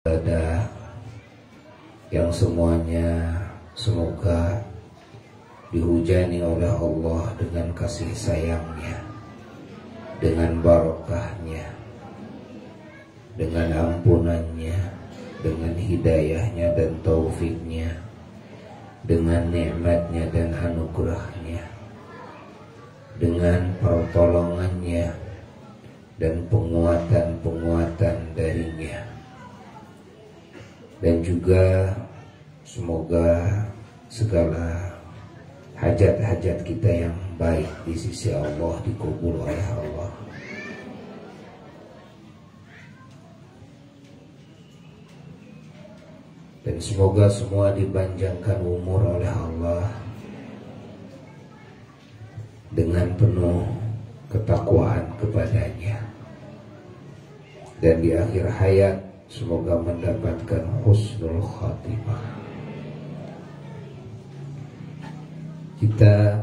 ibadah yang semuanya semoga dihujani oleh Allah dengan kasih sayangnya, dengan barokahnya, dengan ampunannya, dengan hidayahnya dan taufiknya, dengan nikmatnya dan anugerahnya, dengan pertolongannya dan penguatan darinya. Dan juga semoga segala hajat-hajat kita yang baik di sisi Allah dikabul oleh Allah. Dan semoga semua dipanjangkan umur oleh Allah dengan penuh ketakwaan kepadanya. Dan di akhir hayat semoga mendapatkan husnul khatimah. Kita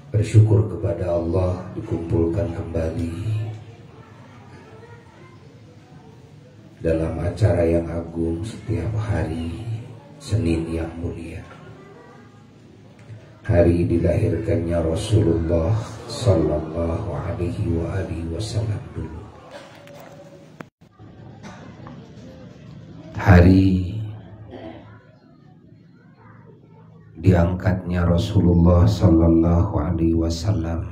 bersyukur kepada Allah dikumpulkan kembali dalam acara yang agung setiap hari Senin yang mulia. Hari dilahirkannya Rasulullah Sallallahu Alaihi Wasallam dulu. Hari diangkatnya Rasulullah Sallallahu Alaihi Wasallam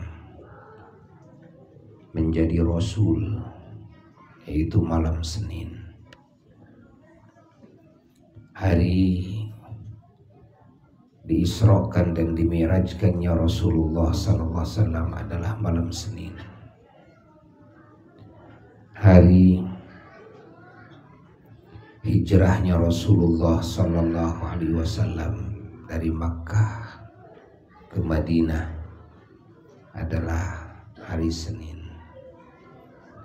menjadi Rasul, yaitu malam Senin. Hari diisrokan dan dimirajkannya Rasulullah Sallallahu Alaihi Wasallam adalah malam Senin. Hari hijrahnya Rasulullah Sallallahu Alaihi Wasallam dari Makkah ke Madinah adalah hari Senin,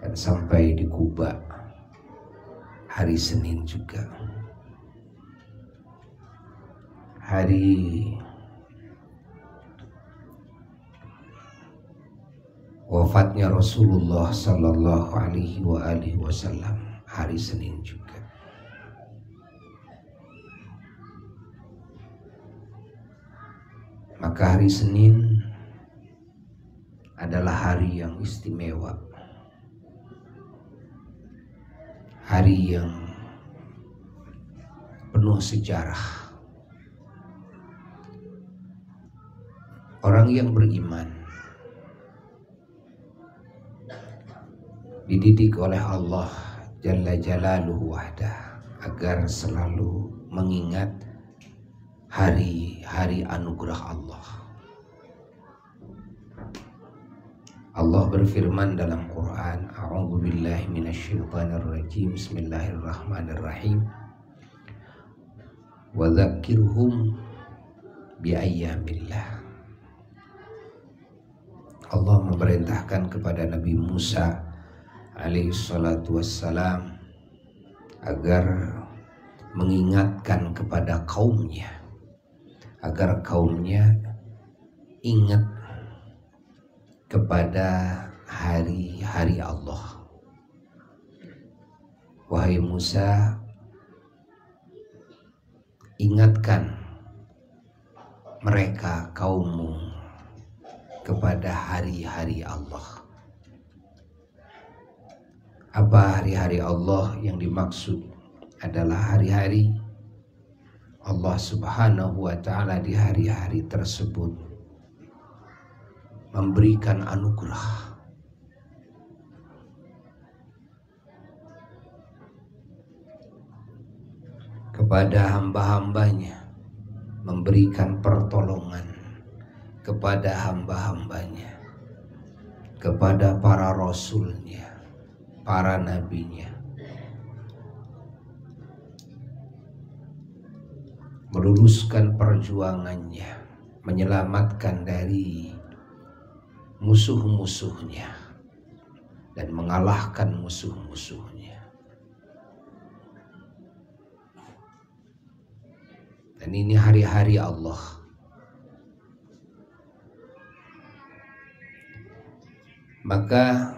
dan sampai di Kuba hari Senin juga. Hari wafatnya Rasulullah Sallallahu Alaihi Wasallam hari Senin juga. Maka hari Senin adalah hari yang istimewa, hari yang penuh sejarah. Orang yang beriman dididik oleh Allah Jalla Jalaluhu wahdah agar selalu mengingat hari-hari anugerah Allah. Allah berfirman dalam Quran, A'udzu billahi minasyaitonir rajim. Bismillahirrahmanirrahim. Wa dzakirhum bi ayyamillah. Allah memerintahkan kepada Nabi Musa alaihi salatu wassalam agar mengingatkan kepada kaumnya, agar kaumnya ingat kepada hari-hari Allah. Wahai Musa, ingatkan mereka kaummu kepada hari-hari Allah. Apa hari-hari Allah yang dimaksud? Adalah hari-hari Allah Subhanahu wa Ta'ala. Di hari-hari tersebut memberikan anugerah kepada hamba-hambanya, memberikan pertolongan kepada hamba-hambanya, kepada para rasulnya, para nabinya, meluluskan perjuangannya, menyelamatkan dari musuh-musuhnya dan mengalahkan musuh-musuhnya. Dan ini hari-hari Allah. Maka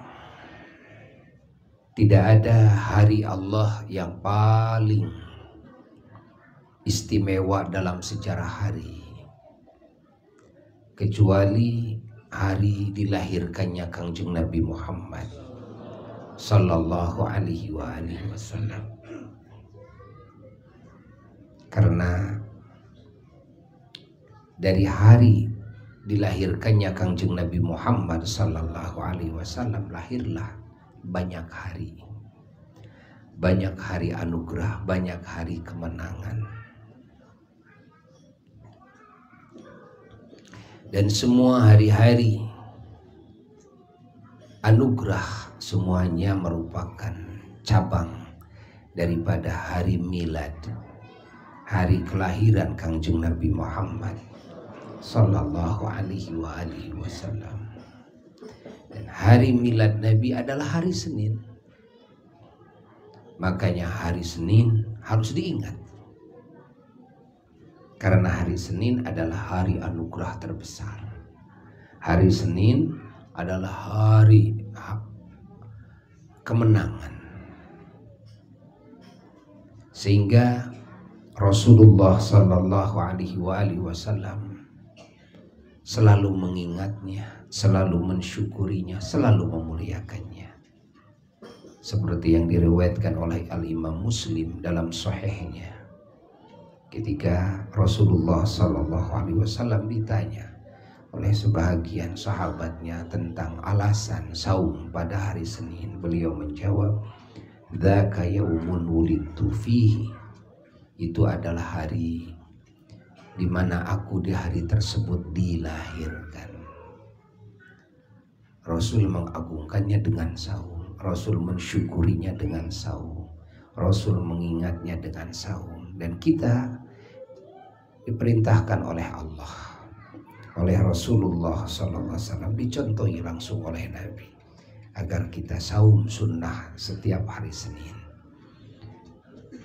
Tidak ada hari Allah yang paling istimewa dalam sejarah hari kecuali hari dilahirkannya Kangjeng Nabi Muhammad sallallahu alaihi wasallam. Karena dari hari dilahirkannya Kangjeng Nabi Muhammad sallallahu alaihi wasallam lahirlah banyak hari anugerah, banyak hari kemenangan. Dan semua hari-hari anugerah semuanya merupakan cabang daripada hari milad, hari kelahiran Kangjeng Nabi Muhammad sallallahu alaihi wasallam. Dan hari milad Nabi adalah hari Senin. Makanya hari Senin harus diingat. Karena hari Senin adalah hari anugerah terbesar. Hari Senin adalah hari kemenangan. Sehingga Rasulullah sallallahu alaihi wasallam selalu mengingatnya, selalu mensyukurinya, selalu memuliakannya. Seperti yang diriwayatkan oleh Al-Imam Muslim dalam sahihnya. Ketika Rasulullah sallallahu alaihi wasallam ditanya oleh sebahagian sahabatnya tentang alasan saum pada hari Senin, beliau menjawab, "Dzaka yaumun wulidtu fihi." Itu adalah hari di mana aku di hari tersebut dilahirkan. Rasul mengagungkannya dengan saum, Rasul mensyukurinya dengan saum, Rasul mengingatnya dengan saum. Dan kita diperintahkan oleh Allah, oleh Rasulullah SAW, dicontohi langsung oleh Nabi agar kita saum sunnah setiap hari Senin.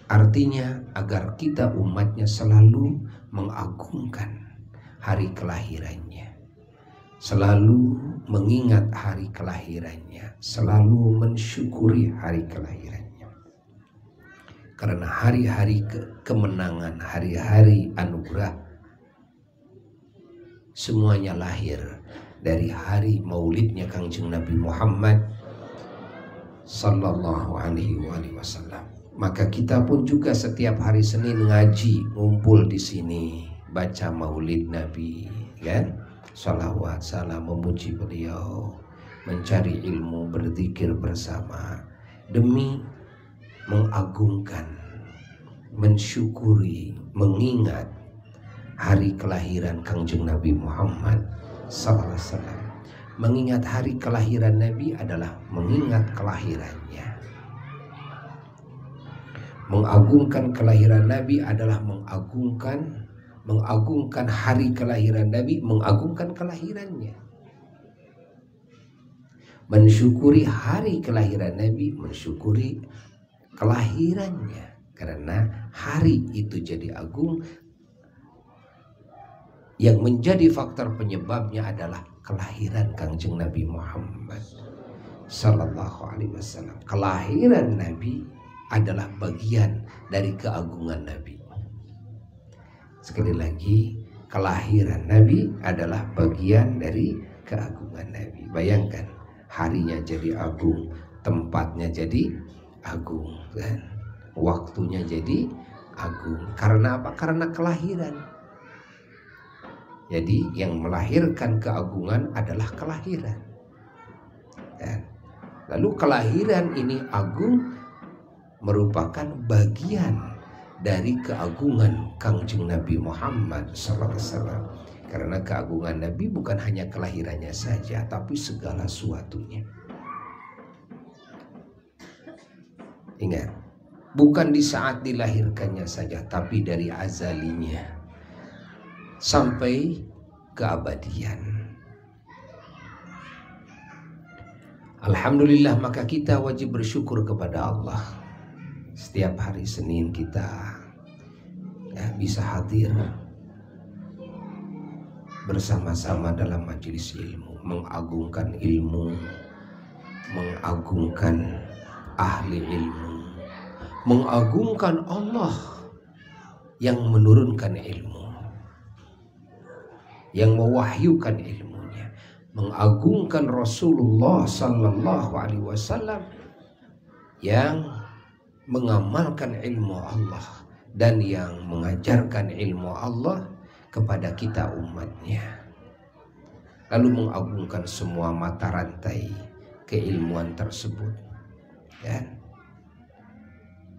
Artinya agar kita umatnya selalu mengagungkan hari kelahirannya, selalu mengingat hari kelahirannya, selalu mensyukuri hari kelahirannya. Karena hari-hari kemenangan, hari-hari anugerah semuanya lahir dari hari maulidnya Kangjeng Nabi Muhammad sallallahu alaihi wasallam. Maka kita pun juga setiap hari Senin ngaji, ngumpul di sini, baca maulid Nabi, kan? Salawat, salam, memuji beliau, mencari ilmu, berzikir bersama demi mengagungkan, mensyukuri, mengingat hari kelahiran Kangjeng Nabi Muhammad sallallahu alaihi wasallam. Mengingat hari kelahiran Nabi adalah mengingat kelahirannya. Mengagungkan kelahiran Nabi adalah mengagungkan hari kelahiran Nabi, mengagungkan kelahirannya. Mensyukuri hari kelahiran Nabi, mensyukuri kelahirannya. Karena hari itu jadi agung, yang menjadi faktor penyebabnya adalah kelahiran Kangjeng Nabi Muhammad sallallahu alaihi wasallam. Kelahiran Nabi adalah bagian dari keagungan Nabi. Sekali lagi, kelahiran Nabi adalah bagian dari keagungan Nabi. Bayangkan, harinya jadi agung, tempatnya jadi agung, kan? Waktunya jadi agung. Karena apa? Karena kelahiran. Jadi yang melahirkan keagungan adalah kelahiran. Dan lalu kelahiran ini agung merupakan bagian dari keagungan Kangjeng Nabi Muhammad SAW. Karena keagungan Nabi bukan hanya kelahirannya saja, tapi segala sesuatunya. Ingat, bukan di saat dilahirkannya saja, tapi dari azalinya sampai keabadian. Alhamdulillah, maka kita wajib bersyukur kepada Allah. Setiap hari Senin kita bisa hadir bersama-sama dalam majelis ilmu, mengagungkan ilmu, mengagungkan ahli ilmu, mengagungkan Allah yang menurunkan ilmu, yang mewahyukan ilmunya, mengagungkan Rasulullah sallallahu alaihi wasallam yang mengamalkan ilmu Allah dan yang mengajarkan ilmu Allah kepada kita umatnya, lalu mengagungkan semua mata rantai keilmuan tersebut, ya,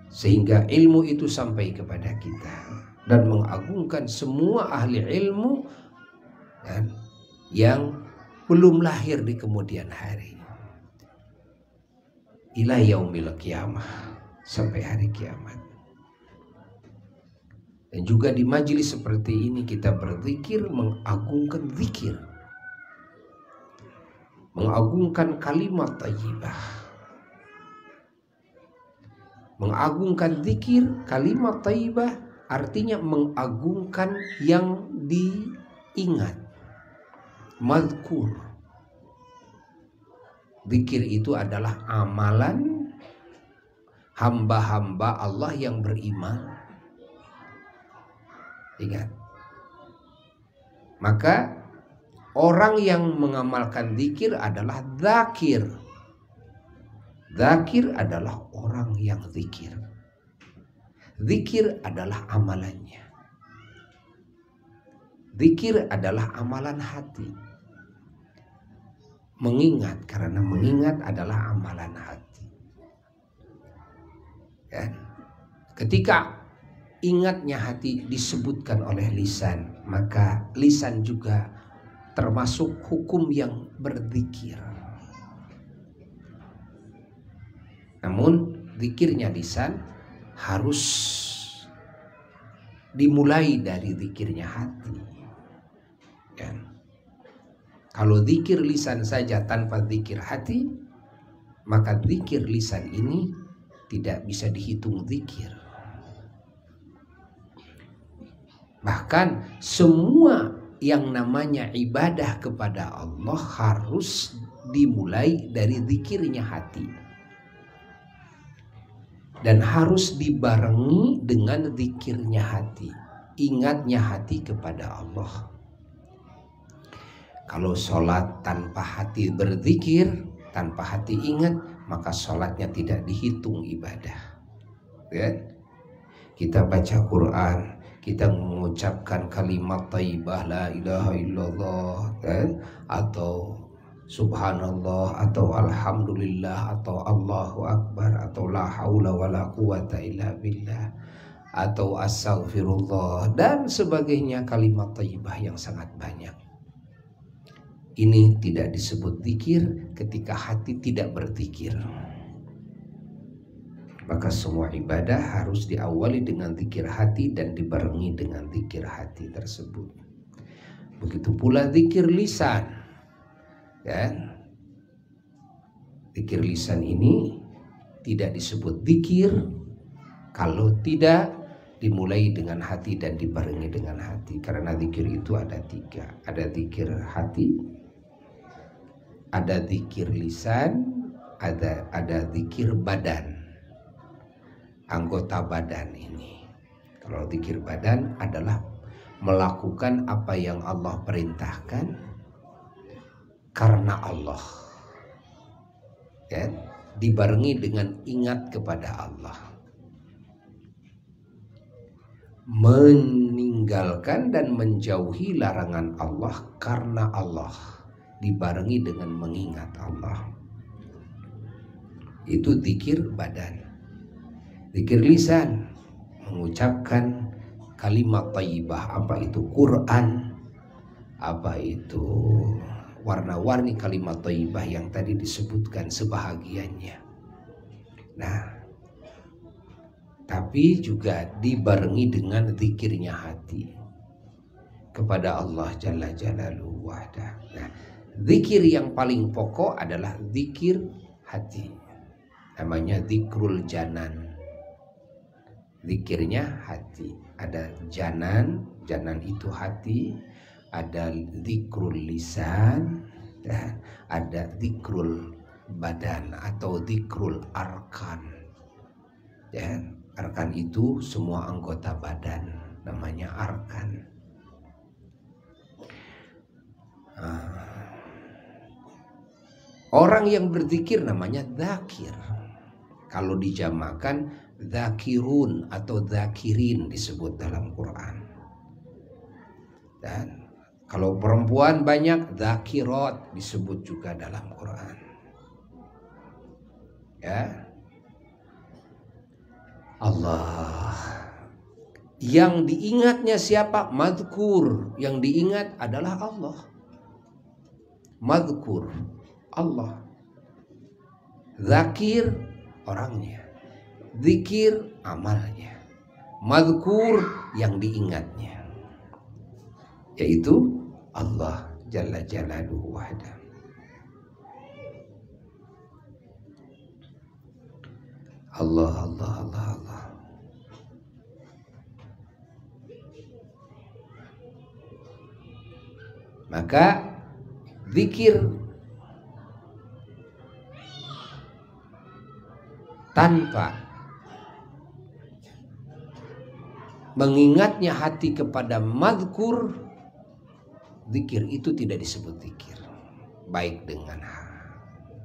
sehingga ilmu itu sampai kepada kita, dan mengagungkan semua ahli ilmu, ya, yang belum lahir di kemudian hari, ila yaumil qiyamah, sampai hari kiamat. Dan juga di majelis seperti ini kita berzikir, mengagungkan zikir, mengagungkan kalimat thayyibah, mengagungkan zikir, kalimat thayyibah artinya mengagungkan yang diingat, mazkur. Zikir itu adalah amalan hamba-hamba Allah yang beriman. Ingat, maka orang yang mengamalkan zikir adalah zakir. Zakir adalah orang yang zikir. Zikir adalah amalannya. Zikir adalah amalan hati. Mengingat, karena mengingat adalah amalan hati. Dan ketika ingatnya hati disebutkan oleh lisan, maka lisan juga termasuk hukum yang berzikir. Namun zikirnya lisan harus dimulai dari zikirnya hati. Dan kalau zikir lisan saja tanpa zikir hati, maka zikir lisan ini tidak bisa dihitung zikir. Bahkan semua yang namanya ibadah kepada Allah harus dimulai dari zikirnya hati, dan harus dibarengi dengan zikirnya hati, ingatnya hati kepada Allah. Kalau sholat tanpa hati berzikir, tanpa hati ingat, maka sholatnya tidak dihitung ibadah. Ya? Kita baca Quran, kita mengucapkan kalimat thayyibah la ilaha illallah, kan? Atau subhanallah, atau alhamdulillah, atau Allahu akbar, atau la haula wala quwata illa billah, atau astaghfirullah, dan sebagainya, kalimat thayyibah yang sangat banyak. Ini tidak disebut zikir ketika hati tidak berzikir. Maka semua ibadah harus diawali dengan zikir hati dan dibarengi dengan zikir hati tersebut. Begitu pula zikir lisan. Dan zikir lisan ini tidak disebut zikir kalau tidak dimulai dengan hati dan dibarengi dengan hati. Karena zikir itu ada tiga. Ada zikir hati, ada zikir lisan, ada zikir badan. Anggota badan ini. Kalau zikir badan adalah melakukan apa yang Allah perintahkan karena Allah, ya, dibarengi dengan ingat kepada Allah. Meninggalkan dan menjauhi larangan Allah karena Allah, dibarengi dengan mengingat Allah. Itu zikir badan. Zikir lisan, mengucapkan kalimat thayyibah, apa itu Quran, apa itu warna-warni kalimat thayyibah yang tadi disebutkan sebahagiannya. Nah, tapi juga dibarengi dengan zikirnya hati kepada Allah Jalla Jalaluhu wahdah. Nah, zikir yang paling pokok adalah zikir hati. Namanya zikrul janan. Zikirnya hati. Ada janan, janan itu hati. Ada zikrul lisan, ada zikrul badan atau dzikrul arkan. Ya, arkan itu semua anggota badan, namanya arkan. Orang yang berzikir namanya dzakir. Kalau dijamakan dzakirun atau dzakirin disebut dalam Quran. Dan kalau perempuan banyak dzakirat disebut juga dalam Quran. Ya. Allah. Yang diingatnya siapa? Madzkur. Yang diingat adalah Allah. Madzkur, Allah. Zakir, orangnya. Zikir, amalnya. Madzkur, yang diingatnya, yaitu Allah Jalla Jalaluhu wahda. Allah, Allah, Allah, Allah. Maka zikir tanpa mengingatnya hati kepada madzkur, zikir itu tidak disebut zikir. Baik dengan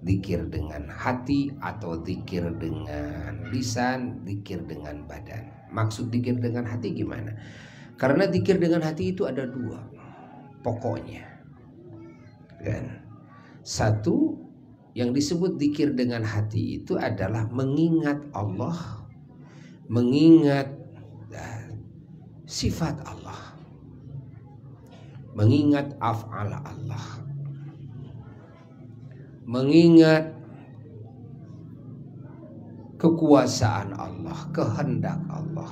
zikir dengan hati atau zikir dengan lisan, zikir dengan badan. Maksud zikir dengan hati gimana? Karena zikir dengan hati itu ada dua pokoknya. Kan? Satu, yang disebut zikir dengan hati itu adalah mengingat Allah, mengingat sifat Allah, mengingat af'al Allah, mengingat kekuasaan Allah, kehendak Allah,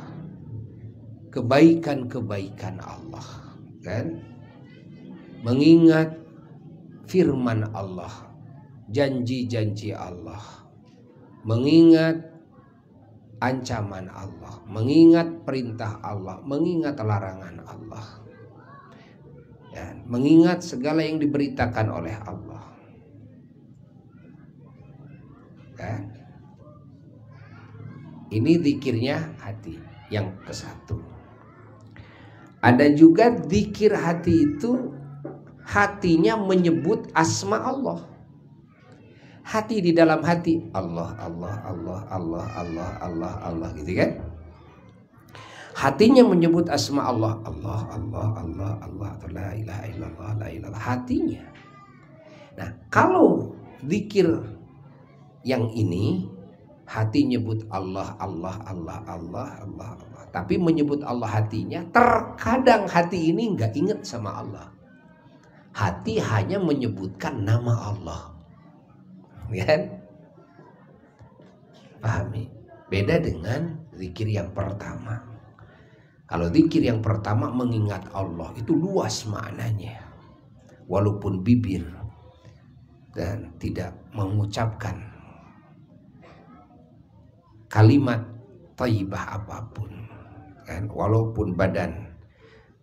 kebaikan-kebaikan Allah, kan? Mengingat firman Allah, janji-janji Allah, mengingat ancaman Allah, mengingat perintah Allah, mengingat larangan Allah, ya, mengingat segala yang diberitakan oleh Allah. Ya. Ini zikirnya hati yang ke-1. Ada juga zikir hati itu hatinya menyebut asma Allah. Hati di dalam hati Allah, Allah, Allah, Allah, Allah, Allah, Allah, gitu kan? Hatinya menyebut asma Allah, Allah, Allah, Allah, Allah, la ilaha illallah, la ilaha, hatinya. Nah, kalau zikir yang ini hati nyebut Allah, Allah, Allah, Allah, Allah, Allah, tapi menyebut Allah hatinya, terkadang hati ini nggak inget sama Allah. Hati hanya menyebutkan nama Allah. Kan? Pahami? Beda dengan zikir yang pertama. Kalau zikir yang pertama mengingat Allah itu luas maknanya. Walaupun bibir dan tidak mengucapkan kalimat thayyibah apapun, kan? Walaupun badan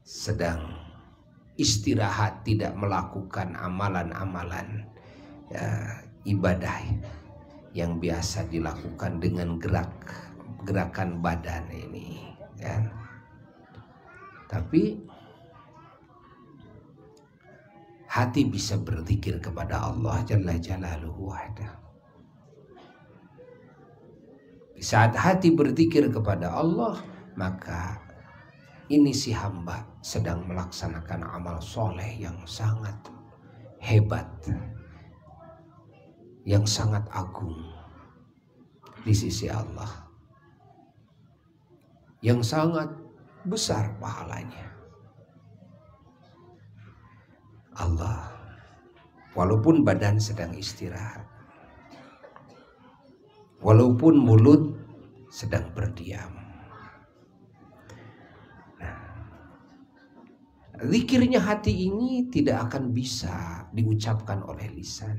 sedang istirahat, tidak melakukan amalan-amalan, ya, ibadah yang biasa dilakukan dengan gerakan badan ini, kan? Tapi hati bisa berzikir kepada Allah Jalla Jalaluhu wahda. Di saat hati berzikir kepada Allah, maka ini si hamba sedang melaksanakan amal soleh yang sangat hebat, yang sangat agung di sisi Allah, yang sangat besar pahalanya. Allah, walaupun badan sedang istirahat, walaupun mulut sedang berdiam. Zikirnya hati ini tidak akan bisa diucapkan oleh lisan.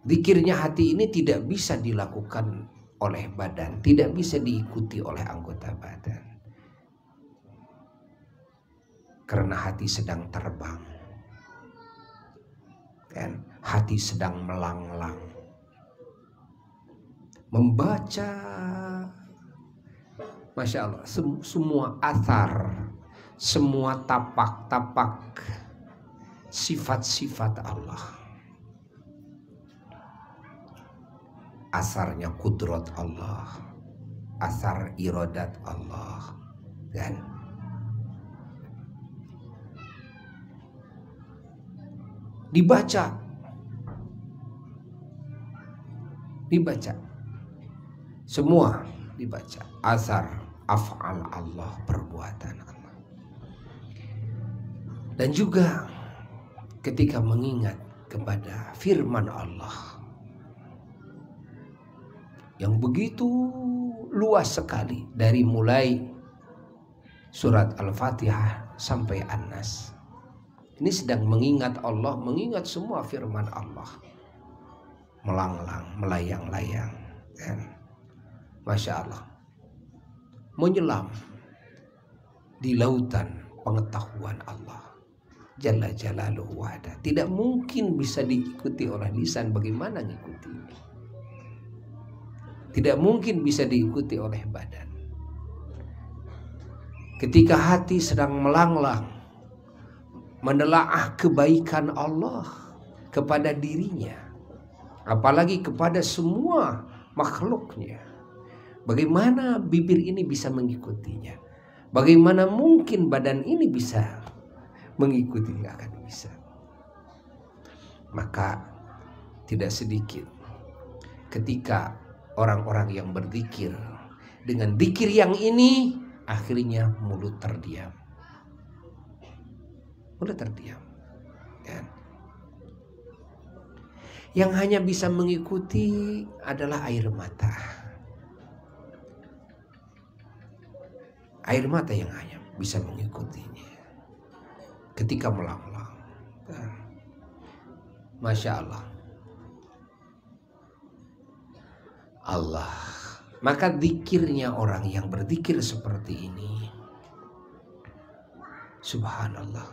Zikirnya hati ini tidak bisa dilakukan oleh badan, tidak bisa diikuti oleh anggota badan. Karena hati sedang terbang. kan? Hati sedang melanglang, membaca, Masya Allah, semua athar, semua tapak-tapak sifat-sifat Allah. Asarnya kudrat Allah, asar iradat Allah, kan? Dibaca, semua dibaca, asar, af'al Allah, perbuatan Allah. Dan juga ketika mengingat kepada firman Allah yang begitu luas sekali, dari mulai surat Al-Fatihah sampai An-Nas. Ini sedang mengingat Allah, mengingat semua firman Allah, melanglang, melayang-layang, kan? Masya Allah, menyelam di lautan pengetahuan Allah Jalla Jalaluhu wahda. Tidak mungkin bisa diikuti oleh lisan. Bagaimana ngikuti? Tidak mungkin bisa diikuti oleh badan. Ketika hati sedang melanglang, menelaah kebaikan Allah kepada dirinya, apalagi kepada semua makhluknya, bagaimana bibir ini bisa mengikutinya? Bagaimana mungkin badan ini bisa mengikuti? Nggak akan bisa. Maka tidak sedikit ketika orang-orang yang berzikir dengan zikir yang ini, akhirnya mulut terdiam. Mulut terdiam, kan? Yang hanya bisa mengikuti adalah air mata. Air mata yang hanya bisa mengikutinya ketika melanglang. Masya Allah. Allah. Maka zikirnya orang yang berzikir seperti ini, subhanallah,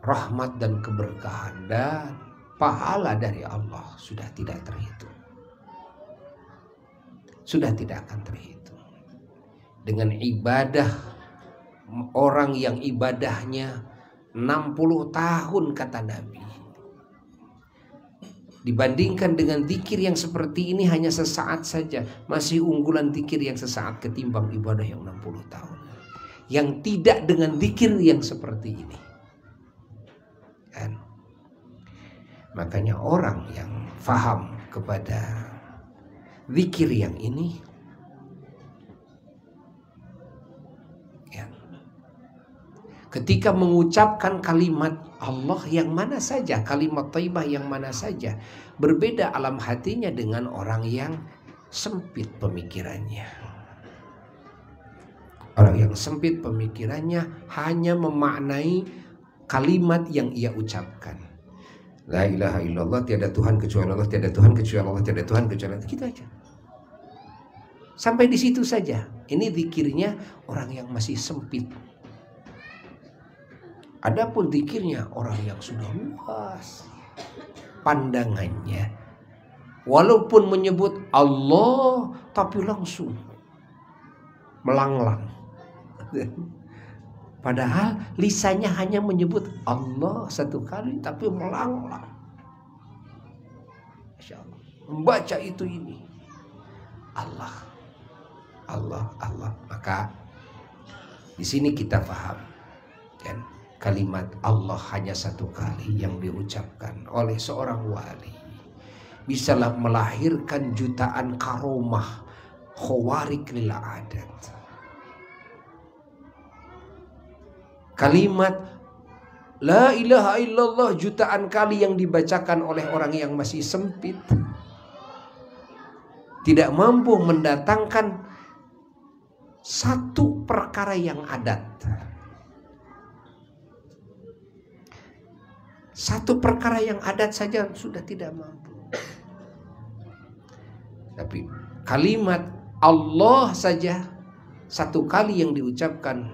rahmat dan keberkahan dan pahala dari Allah sudah tidak terhitung. Sudah tidak akan terhitung. Dengan ibadah orang yang ibadahnya 60 tahun kata Nabi, dibandingkan dengan zikir yang seperti ini hanya sesaat saja, masih unggulan zikir yang sesaat ketimbang ibadah yang 60 tahun. Yang tidak dengan zikir yang seperti ini, kan? Makanya orang yang faham kepada zikir yang ini, ya, ketika mengucapkan kalimat Allah yang mana saja, kalimat thayyibah yang mana saja, berbeda alam hatinya dengan orang yang sempit pemikirannya. Orang yang sempit pemikirannya hanya memaknai kalimat yang ia ucapkan. La ilaha illallah, tiada Tuhan kecuali Allah, tiada Tuhan kecuali Allah, tiada Tuhan kecuali Allah. Gitu aja. Sampai di situ saja. Ini zikirnya orang yang masih sempit. Adapun zikirnya orang yang sudah luas pandangannya, walaupun menyebut Allah tapi langsung melanglang. Padahal lisannya hanya menyebut Allah satu kali tapi melanglang. Masya Allah. Membaca itu ini Allah, Allah, Allah. Maka di sini kita paham, kan? Kalimat Allah hanya satu kali yang diucapkan oleh seorang wali bisalah melahirkan jutaan karomah khawarik lil adat. Kalimat la ilaha illallah jutaan kali yang dibacakan oleh orang yang masih sempit tidak mampu mendatangkan satu perkara yang adat. Satu perkara yang adat saja sudah tidak mampu. Tapi kalimat Allah saja satu kali yang diucapkan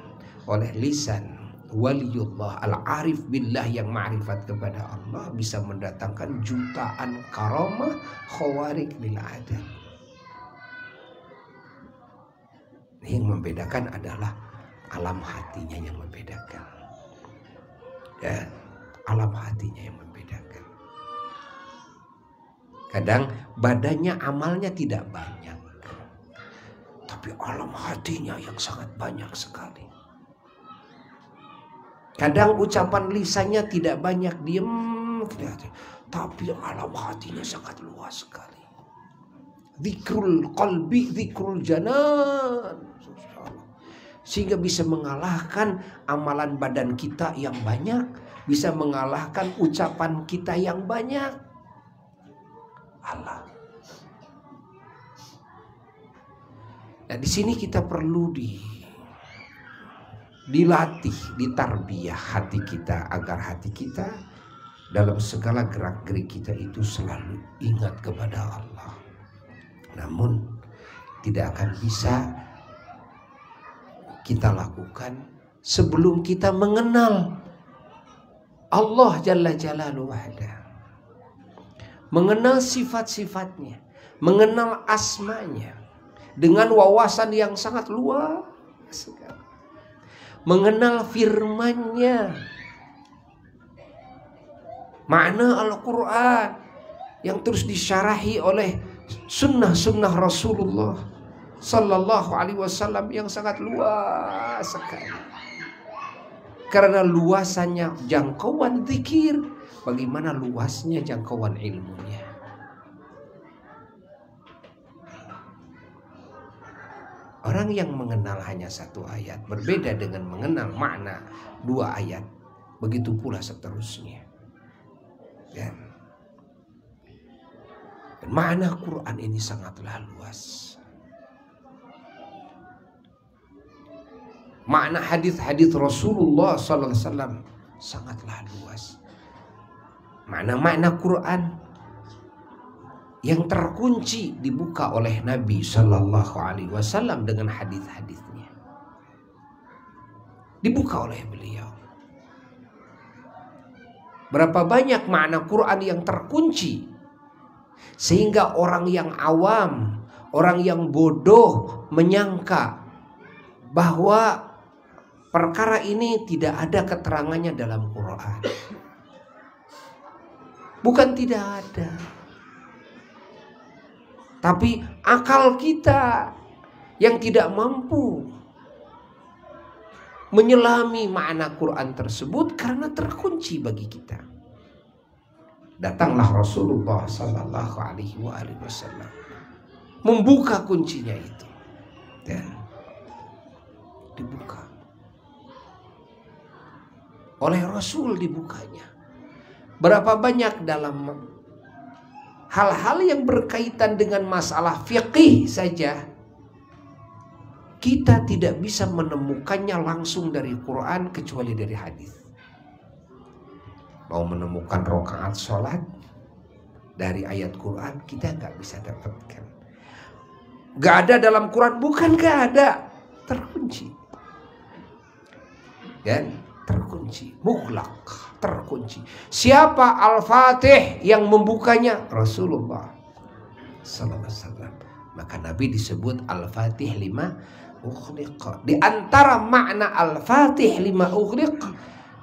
oleh lisan waliullah, al-arif billah yang ma'rifat kepada Allah bisa mendatangkan jutaan karamah khawarik lil adat. Yang membedakan adalah alam hatinya yang membedakan. Ya, alam hatinya yang membedakan. Kadang badannya amalnya tidak banyak, tapi alam hatinya yang sangat banyak sekali. Kadang ucapan lisannya tidak banyak, diem, tapi alam hatinya sangat luas sekali. Dzikrul qalbi, dzikrul janan. Sehingga bisa mengalahkan amalan badan kita yang banyak, bisa mengalahkan ucapan kita yang banyak. Allah. Nah, di sini kita perlu dilatih, ditarbiyah hati kita agar hati kita dalam segala gerak-gerik kita itu selalu ingat kepada Allah. Namun tidak akan bisa kita lakukan sebelum kita mengenal Allah Jalla Jalaluhu wahda, mengenal sifat-sifatnya, mengenal asmanya dengan wawasan yang sangat luas sekali, mengenal firman-Nya, makna Al-Quran yang terus disyarahi oleh sunnah-sunnah Rasulullah Sallallahu Alaihi Wasallam yang sangat luas sekali. Karena luasannya jangkauan zikir, bagaimana luasnya jangkauan ilmunya. Orang yang mengenal hanya satu ayat berbeda dengan mengenal makna dua ayat. Begitu pula seterusnya. Dan makna Quran ini sangatlah luas. Makna hadis-hadis Rasulullah sallallahu alaihi wasallam sangatlah luas. Makna Quran yang terkunci dibuka oleh Nabi sallallahu alaihi wasallam dengan hadis-hadisnya. Dibuka oleh beliau. Berapa banyak makna Quran yang terkunci sehingga orang yang awam, orang yang bodoh menyangka bahwa perkara ini tidak ada keterangannya dalam Quran. Bukan tidak ada, tapi akal kita yang tidak mampu menyelami makna Quran tersebut karena terkunci bagi kita. Datanglah Rasulullah Sallallahu Alaihi Wasallam membuka kuncinya itu, dan dibuka oleh Rasul, dibukanya. Berapa banyak dalam hal-hal yang berkaitan dengan masalah fiqih saja kita tidak bisa menemukannya langsung dari Quran kecuali dari hadis. Mau menemukan rakaat sholat dari ayat Quran kita nggak bisa dapatkan. Nggak ada dalam Quran, bukan nggak ada, terkunci. Dan terkunci, mughlaq, terkunci. Siapa Al-Fatih yang membukanya? Rasulullah sallallahu alaihi wasallam. Maka Nabi disebut Al-Fatih lima ughliq. Di antara makna Al-Fatih lima ughliq,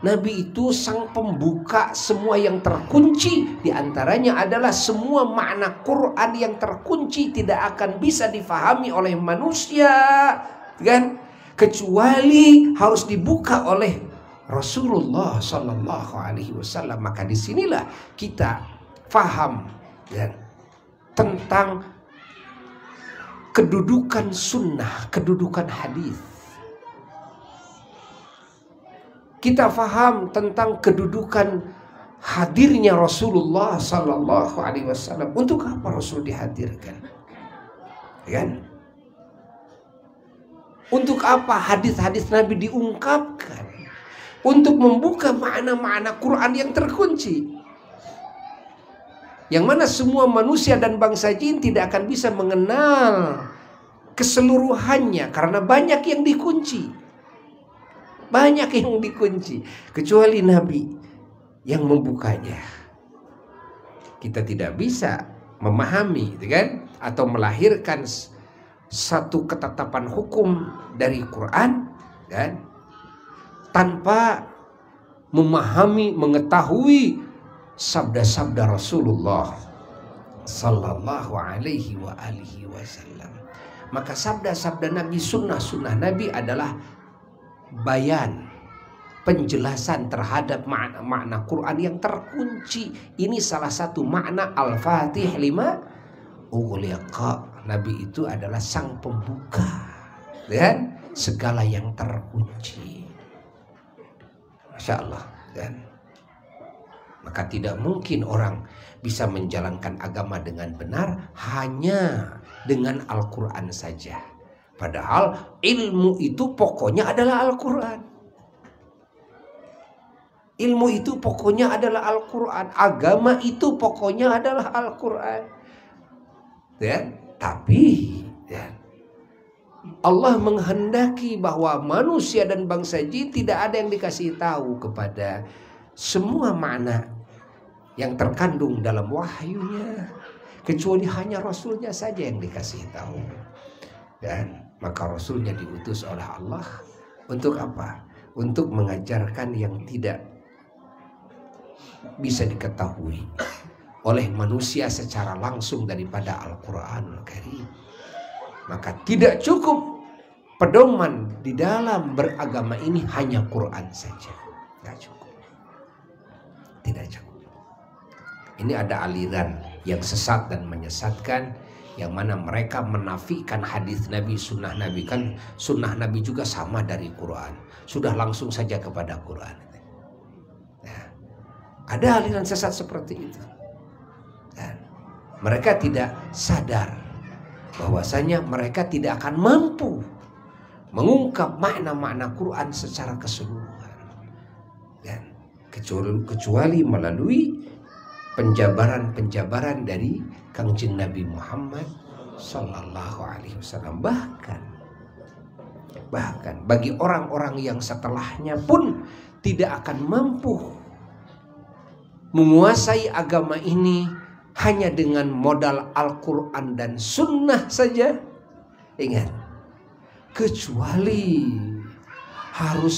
Nabi itu sang pembuka semua yang terkunci. Di antaranya adalah semua makna Quran yang terkunci tidak akan bisa difahami oleh manusia, kan? Kecuali harus dibuka oleh Rasulullah Sallallahu Alaihi Wasallam. Maka disinilah kita faham, kan, tentang kedudukan sunnah, kedudukan hadis. Kita faham tentang kedudukan hadirnya Rasulullah Sallallahu Alaihi Wasallam. Untuk apa Rasul dihadirkan? Kan? Untuk apa hadis-hadis Nabi diungkapkan? Untuk membuka makna-makna Quran yang terkunci, yang mana semua manusia dan bangsa jin tidak akan bisa mengenal keseluruhannya karena banyak yang dikunci. Banyak yang dikunci kecuali Nabi yang membukanya. Kita tidak bisa memahami, gitu kan, atau melahirkan satu ketetapan hukum dari Quran, kan, tanpa memahami, mengetahui sabda-sabda Rasulullah sallallahu alaihi wa alihi wasallam. Maka sabda-sabda Nabi, sunnah-sunnah Nabi adalah bayan, penjelasan terhadap makna-makna Quran yang terkunci. Ini salah satu makna Al-Fatih lima ughliqa. Nabi itu adalah sang pembuka dan segala yang terkunci. Masya Allah, kan? Maka tidak mungkin orang bisa menjalankan agama dengan benar hanya dengan Al-Quran saja. Padahal ilmu itu pokoknya adalah Al-Quran. Ilmu itu pokoknya adalah Al-Quran. Agama itu pokoknya adalah Al-Quran. Ya, tapi ya, Allah menghendaki bahwa manusia dan bangsa jin tidak ada yang dikasih tahu kepada semua makna yang terkandung dalam wahyunya, kecuali hanya Rasulnya saja yang dikasih tahu. Dan maka Rasulnya diutus oleh Allah untuk apa? Untuk mengajarkan yang tidak bisa diketahui oleh manusia secara langsung daripada Al-Quranul Karim. Maka tidak cukup pedoman di dalam beragama ini hanya Quran saja. Tidak cukup. Tidak cukup. Ini ada aliran yang sesat dan menyesatkan, yang mana mereka menafikan hadis Nabi, sunnah Nabi. Kan sunnah Nabi juga sama dari Quran, sudah langsung saja kepada Quran. Nah, ada aliran sesat seperti itu. Dan mereka tidak sadar bahwasanya mereka tidak akan mampu mengungkap makna-makna Quran secara keseluruhan, dan kecuali melalui penjabaran-penjabaran dari Kangjeng Nabi Muhammad sallallahu alaihi wasallam. Bahkan bagi orang-orang yang setelahnya pun tidak akan mampu menguasai agama ini hanya dengan modal Al-Quran dan Sunnah saja. Ingat, kecuali harus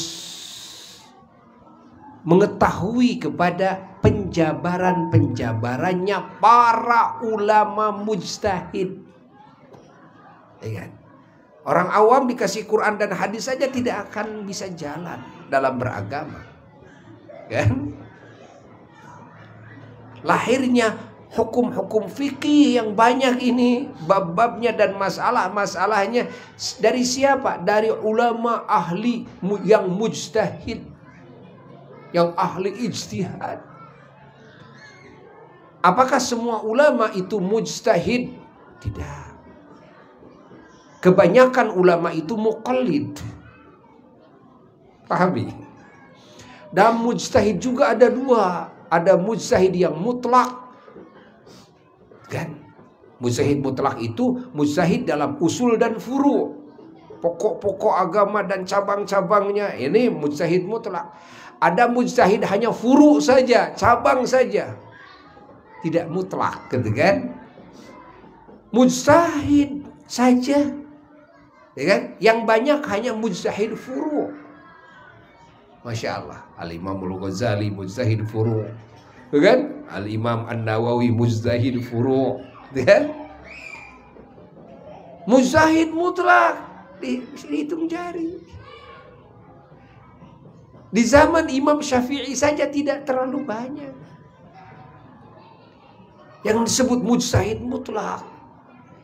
mengetahui kepada penjabarannya para ulama mujtahid. Ingat, orang awam dikasih Quran dan hadis saja tidak akan bisa jalan dalam beragama, kan? Lahirnya hukum-hukum fikih yang banyak ini, bab-babnya dan masalah-masalahnya dari siapa? Dari ulama ahli yang mujtahid, yang ahli ijtihad. Apakah semua ulama itu mujtahid? Tidak. Kebanyakan ulama itu muqallid. Pahami? Dan mujtahid juga ada dua. Ada mujtahid yang mutlak, kan? Mujtahid mutlak itu mujtahid dalam usul dan furu', pokok-pokok agama dan cabang-cabangnya. Ini mujtahid mutlak. Ada mujtahid hanya furu' saja, cabang saja, tidak mutlak, gitu kan? Mujtahid saja, ya kan? Yang banyak hanya mujtahid furu'. Masya Allah, Al-Imam Al-Ghazali mujtahid furu', kan? Al-Imam An-Nawawi mujtahid furu', kan? Mujtahid mutlak dihitung jari. Di zaman Imam Syafi'i saja tidak terlalu banyak yang disebut mujtahid mutlak.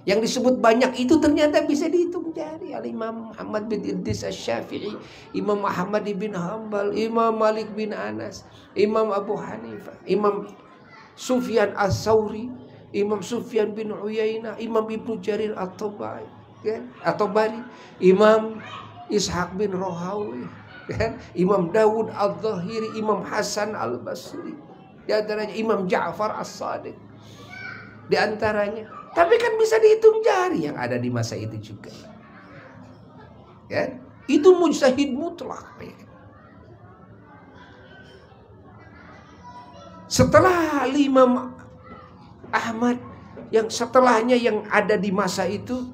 Yang disebut banyak itu ternyata bisa dihitung jari. Al-Imam Muhammad bin Idris Asy-Syafi'i, Imam Ahmad bin Hanbal, Imam Malik bin Anas, Imam Abu Hanifah, Imam Sufyan Ats-Tsauri, Imam Sufyan bin Uyainah, Imam Ibnu Jarir At-Tabari, kan? At-Tabari, Imam Ishaq bin Rahawi, kan? Imam Dawud Al-Zahiri, Imam Hasan Al-Basri, di antaranya Imam Ja'far As-Shadiq, di antaranya. Tapi kan bisa dihitung jari yang ada di masa itu juga, kan? Itu mujtahid mutlak, Setelah Imam Ahmad, yang setelahnya yang ada di masa itu,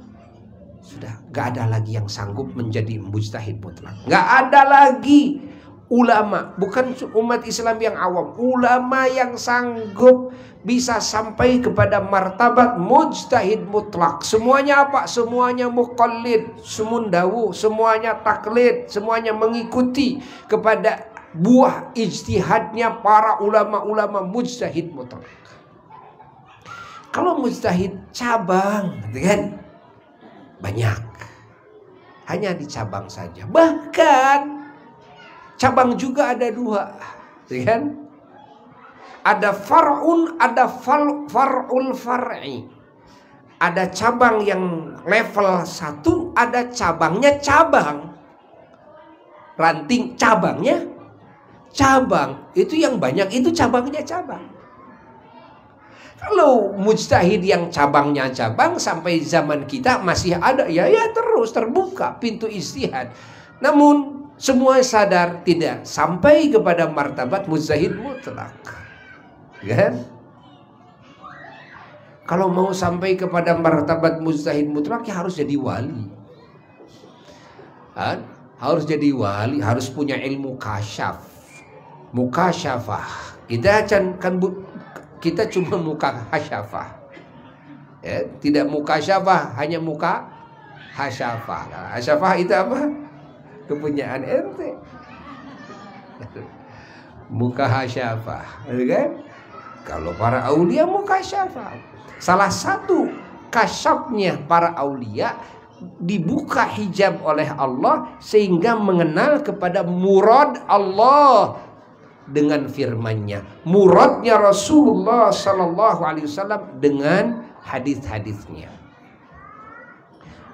sudah gak ada lagi yang sanggup menjadi mujtahid mutlak. Gak ada lagi ulama, bukan umat Islam yang awam, ulama yang sanggup bisa sampai kepada martabat mujtahid mutlak. Semuanya apa? Semuanya muqallid, semundawu, semuanya taklid, semuanya mengikuti kepada buah ijtihadnya para ulama-ulama mujtahid mutlak. Kalau mujtahid cabang, gitu kan, banyak, hanya di cabang saja. Bahkan cabang juga ada dua, gitu kan? Ada far'un, ada far'ul far'i. Ada cabang yang level 1, ada cabangnya cabang. Ranting cabangnya cabang. Itu yang banyak itu cabangnya cabang. Kalau mujtahid yang cabangnya cabang sampai zaman kita masih ada, ya terus terbuka pintu ijtihad. Namun semua sadar tidak sampai kepada martabat mujtahid mutlak. Kan? Kalau mau sampai kepada martabat mujtahid mutlak ya harus jadi wali. Kan? Harus jadi wali, harus punya ilmu kasyaf, mukasyafah. Kita cuma muka hasyafah, ya, tidak muka syafah, hanya muka hasyafah. Nah, hasyafah itu apa? Kepunyaan ente. Muka hasyafah, kan? Kalau para aulia muka syafah. Salah satu kasyafnya para aulia, dibuka hijab oleh Allah sehingga mengenal kepada murad Allah dengan firman-Nya, muradnya Rasulullah sallallahu alaihi wasallam dengan hadis-hadisnya.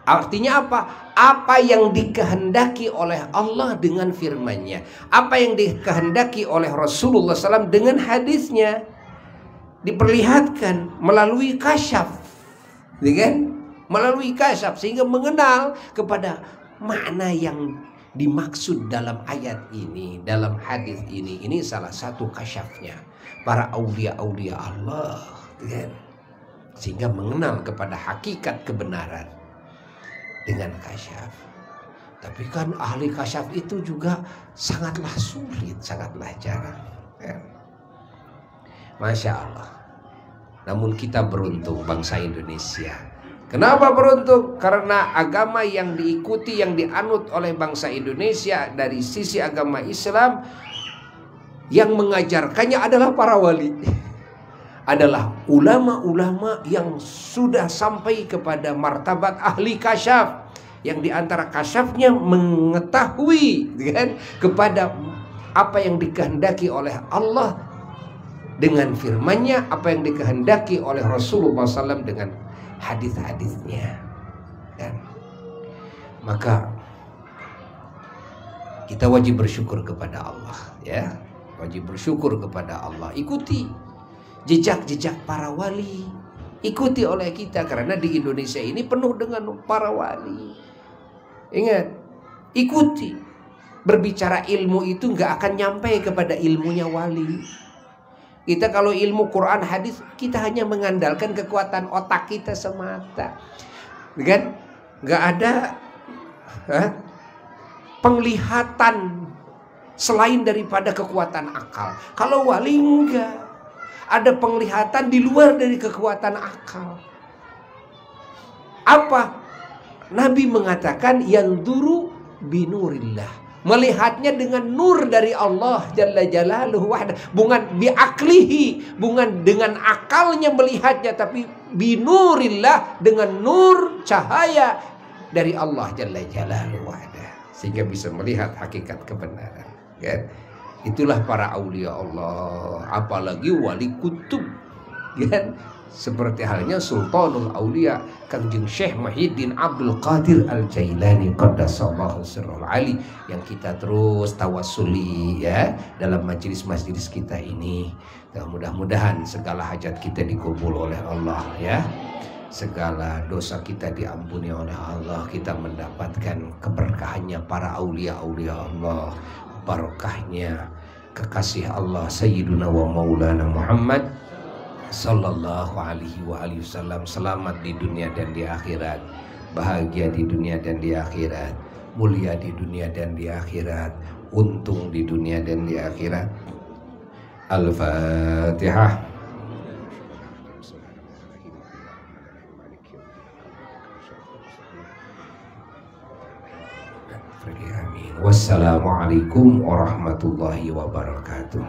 Artinya apa? Apa yang dikehendaki oleh Allah dengan firman-Nya, apa yang dikehendaki oleh Rasulullah SAW dengan hadisnya, diperlihatkan melalui kasyaf, kan? Melalui kasyaf sehingga mengenal kepada makna yang dimaksud dalam ayat ini, dalam hadis ini. Ini salah satu kasyafnya para aulia-aulia Allah, kan? Sehingga mengenal kepada hakikat kebenaran dengan kasyaf. Tapi kan ahli kasyaf itu juga sangatlah sulit, sangatlah jarang, kan? Masya Allah. Namun kita beruntung, bangsa Indonesia. Kenapa beruntung? Karena agama yang diikuti, yang dianut oleh bangsa Indonesia dari sisi agama Islam, yang mengajarkannya adalah para wali, adalah ulama-ulama yang sudah sampai kepada martabat ahli kasyaf, yang diantara kasyafnya mengetahui, kan, kepada apa yang dikehendaki oleh Allah dengan firman-Nya, apa yang dikehendaki oleh Rasulullah SAW dengan hadis-hadisnya, kan? Maka kita wajib bersyukur kepada Allah, ya, wajib bersyukur kepada Allah. Ikuti jejak-jejak para wali, ikuti oleh kita, karena di Indonesia ini penuh dengan para wali. Ingat, ikuti. Berbicara ilmu itu nggak akan nyampe kepada ilmunya wali. Kita kalau ilmu Quran hadis, kita hanya mengandalkan kekuatan otak kita semata, kan? Nggak ada penglihatan selain daripada kekuatan akal. Kalau wali enggak, ada penglihatan di luar dari kekuatan akal. Apa? Nabi mengatakan yanzuru binurillah, melihatnya dengan nur dari Allah Jalla Jalaluhu wahda. Bukan biaklihi, bukan dengan akalnya melihatnya, tapi binurillah, dengan nur cahaya dari Allah Jalla Jalaluhu wahda, sehingga bisa melihat hakikat kebenaran, kan? Itulah para aulia Allah, apalagi wali kutub, kan? Seperti halnya Sultanul Aulia Kangjeng Syekh Muhyiddin Abdul Qadir Al-Jailani qaddasallahu sirrul ali, yang kita terus tawassuli, ya, dalam majelis-majelis kita ini. Mudah-mudahan segala hajat kita dikabul oleh Allah, ya. Segala dosa kita diampuni oleh Allah, kita mendapatkan keberkahannya para aulia-aulia Allah, barokahnya kekasih Allah Sayyiduna wa Maulana Muhammad sallallahu alaihi wa alihi wasallam. Selamat di dunia dan di akhirat, bahagia di dunia dan di akhirat, mulia di dunia dan di akhirat, untung di dunia dan di akhirat. Al-Fatihah. Wassalamualaikum warahmatullahi wabarakatuh.